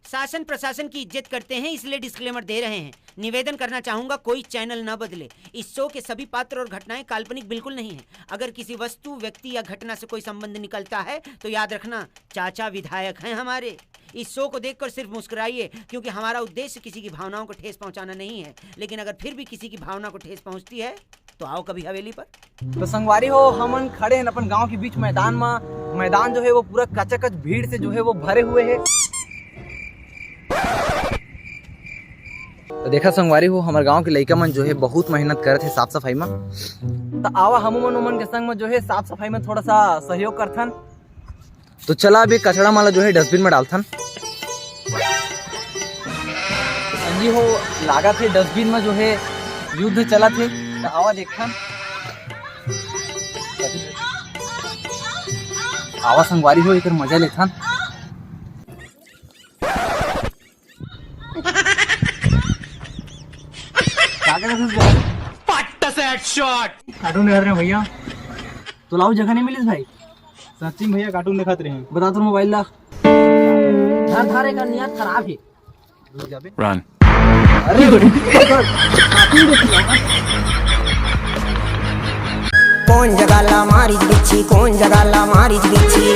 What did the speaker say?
शासन प्रशासन की इज्जत करते हैं, इसलिए डिस्क्लेमर दे रहे हैं। निवेदन करना चाहूंगा कोई चैनल न बदले। इस शो के सभी पात्र और घटनाएं काल्पनिक बिल्कुल नहीं है। अगर किसी वस्तु, व्यक्ति या घटना से कोई संबंध निकलता है तो याद रखना चाचा विधायक हैं हमारे। इस शो को देखकर सिर्फ मुस्कुराइए, क्योंकि हमारा उद्देश्य किसी की भावनाओं को ठेस पहुंचाना नहीं है। लेकिन अगर फिर भी किसी की भावना को ठेस पहुंचती है तो आओ कभी हवेली पर। तो संगवारी हो, हमन खड़े हैं अपन गांव के बीच मैदान में। मैदान जो है वो पूरा कचाकच भीड़ से जो है वो भरे हुए है। तो देखा संगवारी हो, हमारे गांव के लड़का मन जो है बहुत मेहनत करे थे साफ सफाई में। तो आवा हम उमन के संग में जो है साफ सफाई में थोड़ा सा सहयोग करथन। तो चला अभी कचड़ा माला जो है डस्टबिन में डालथन। संजी हो, लागा थे डस्टबिन में जो है युद्ध चला थे। तो आवा देखथन, आवा संगवारी हो, एक मजा लेथन। कार्टून दिखा रहे हैं भैया। तो लाओ जगह नहीं मिली भाई। सच्ची में भैया कार्टून दिखाते रहे हैं। बता तो मोबाइल ला। धर धारे का नियत खराब है। Run. अरे कौन जगाला मारी बिच्छी, कौन जगाला मारी बिच्छी।